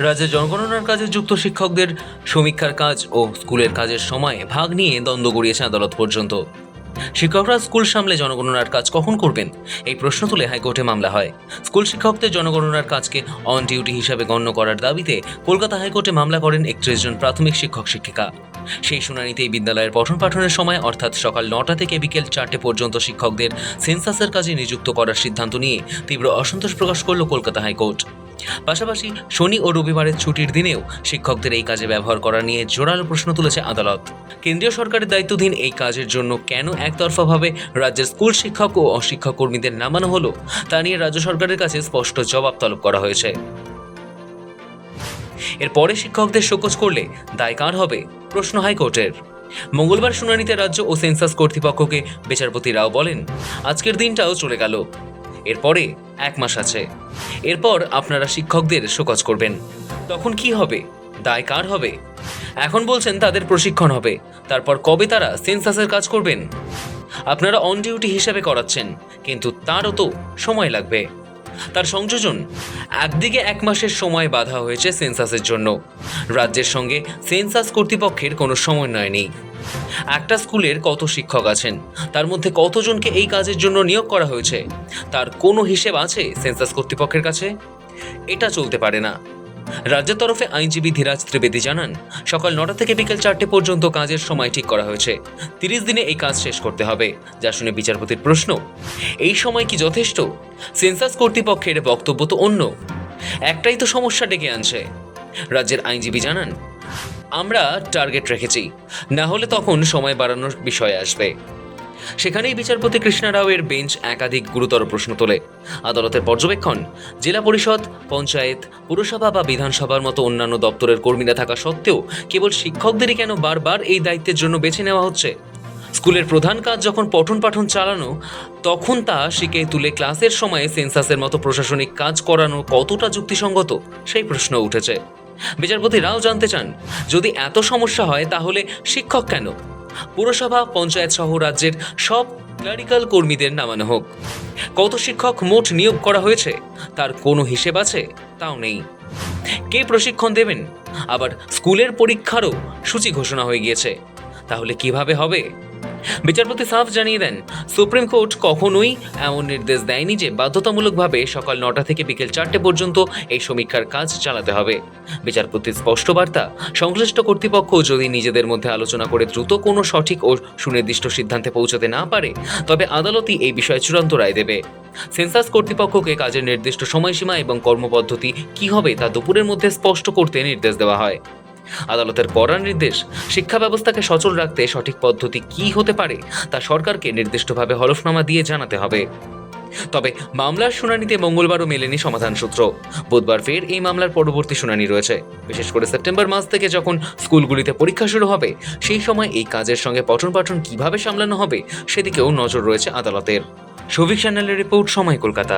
রাজ্যে জনগণনার কাজে যুক্ত শিক্ষকদের সমীক্ষার কাজ ও স্কুলের কাজের সময় ভাগ নিয়ে দ্বন্দ্ব গড়িয়েছে আদালত পর্যন্ত। শিক্ষকরা স্কুল সামলে জনগণনার কাজ কখন করবেন এই প্রশ্ন তুলে হাইকোর্টে মামলা হয়। স্কুল শিক্ষকদের জনগণনার কাজকে অন ডিউটি হিসাবে গণ্য করার দাবিতে কলকাতা হাইকোর্টে মামলা করেন 31 জন প্রাথমিক শিক্ষক শিক্ষিকা। সেই শুনানিতেই বিদ্যালয়ের পঠন পাঠনের সময় অর্থাৎ সকাল 9টা থেকে বিকেল 4টে পর্যন্ত শিক্ষকদের সেন্সাসের কাজে নিযুক্ত করার সিদ্ধান্ত নিয়ে তীব্র অসন্তোষ প্রকাশ করল কলকাতা হাইকোর্ট। পাশাপাশি শনি ও রবিবারের ছুটির দিনেও শিক্ষকদের এই কাজে ব্যবহার করা নিয়ে জোরালো প্রশ্ন তুলেছে আদালত। কেন্দ্রীয় সরকারের দায়িত্বাধীন এই কাজের জন্য কেন একতরফাভাবে রাজ্যের স্কুল শিক্ষক ও অশিক্ষক কর্মীদের নামানো হলো তা নিয়ে রাজ্য সরকারের কাছে স্পষ্ট জবাব তলব করা হয়েছে। এরপরে শিক্ষকদের শোকজ করলে দায় কার হবে প্রশ্ন হাইকোর্টের। মঙ্গলবার শুনানিতে রাজ্য ও সেন্সাস কর্তৃপক্ষকে বিচারপতি রাও বলেন, আজকের দিনটাও চলে গেল, এরপরে 1 মাস আছে, এরপর আপনারা শিক্ষকদের শোকজ করবেন, তখন কি হবে, দায় কার হবে? এখন বলছেন তাদের প্রশিক্ষণ হবে, তারপর কবে তারা সেন্সাসের কাজ করবেন? আপনারা অন ডিউটি হিসেবে করাচ্ছেন, কিন্তু তারও তো সময় লাগবে। তার সংযোজন, একদিকে 1 মাসের সময় বাধা হয়েছে সেন্সাসের জন্য, রাজ্যের সঙ্গে সেন্সাস কর্তৃপক্ষের কোনো সমন্বয় নেই। একটা স্কুলের কত শিক্ষক আছেন, তার মধ্যে কতজনকে এই কাজের জন্য নিয়োগ করা হয়েছে, তার কোনো হিসেব আছে সেন্সাস কর্তৃপক্ষের কাছে? এটা চলতে পারে না। রাজ্যের তরফে আইনজীবী ধীরাজ ত্রিবেদী জানান, সকাল 9টা থেকে বিকেল 4টে পর্যন্ত কাজের সময় ঠিক করা হয়েছে, 30 দিনে এই কাজ শেষ করতে হবে। যা শুনে বিচারপতির প্রশ্ন, এই সময় কি যথেষ্ট? সেন্সাস কর্তৃপক্ষের বক্তব্য তো অন্য, একটাই তো সমস্যা ডেকে আনছে। রাজ্যের আইনজীবী জানান, আমরা টার্গেট রেখেছি, না হলে তখন সময় বাড়ানোর বিষয় আসবে। সেখানেই বিচারপতি কৃষ্ণা রাওয়ের বেঞ্চ একাধিক গুরুতর প্রশ্ন তোলে। আদালতের পর্যবেক্ষণ, জেলা পরিষদ, পঞ্চায়েত, পুরসভা বা বিধানসভার মতো অন্যান্য দপ্তরের কর্মীরা থাকা সত্ত্বেও কেবল শিক্ষকদেরই কেন বারবার এই দায়িত্বের জন্য বেছে নেওয়া হচ্ছে? স্কুলের প্রধান কাজ যখন পঠন পাঠন চালানো, তখন তা শিখে তুলে ক্লাসের সময়ে সেন্সাসের মতো প্রশাসনিক কাজ করানো কতটা যুক্তিসঙ্গত সেই প্রশ্ন উঠেছে। বিচারপতি রাও জানতে চান, যদি এত সমস্যা হয় তাহলে শিক্ষক কেন? পুরসভা, পঞ্চায়েত সহ রাজ্যের সব ক্লারিক্যাল কর্মীদের নামানো হোক। কত শিক্ষক মোট নিয়োগ করা হয়েছে তার কোনো হিসেব আছে? তাও নেই। কে প্রশিক্ষণ দেবেন? আবার স্কুলের পরীক্ষারও সূচি ঘোষণা হয়ে গিয়েছে, তাহলে কিভাবে হবে? বিচারপতি সাফ জানিয়ে দেন, সুপ্রিম কোর্ট কখনোই এমন নির্দেশ দেয়নি যে বাধ্যতামূলকভাবে সকাল 9টা থেকে বিকেল 4টে পর্যন্ত এই সমীক্ষার কাজ চালাতে হবে। বিচারপতির স্পষ্ট বার্তা, সংশ্লিষ্ট কর্তৃপক্ষ যদি নিজেদের মধ্যে আলোচনা করে দ্রুত কোনো সঠিক ও সুনির্দিষ্ট সিদ্ধান্তে পৌঁছতে না পারে, তবে আদালতই এই বিষয়ে চূড়ান্ত রায় দেবে। সেন্সাস কর্তৃপক্ষকে কাজের নির্দিষ্ট সময়সীমা এবং কর্মপদ্ধতি কি হবে তা দুপুরের মধ্যে স্পষ্ট করতে নির্দেশ দেওয়া হয়। আদালতের কড়া নির্দেশ, শিক্ষা ব্যবস্থাকে সচল রাখতে সঠিক পদ্ধতি কি হতে পারে তা সরকারকে নির্দিষ্টভাবে হলফনামা দিয়ে জানাতে হবে। তবে মামলার শুনানিতে মঙ্গলবারও মেলেনি সমাধান সূত্র। বুধবার ফের এই মামলার পরবর্তী শুনানি রয়েছে। বিশেষ করে সেপ্টেম্বর মাস থেকে যখন স্কুলগুলিতে পরীক্ষা শুরু হবে, সেই সময় এই কাজের সঙ্গে পঠন পাঠন কিভাবে সামলানো হবে সেদিকেও নজর রয়েছে আদালতের। সৌভিক চ্যানেলের রিপোর্ট, সময়, কলকাতা।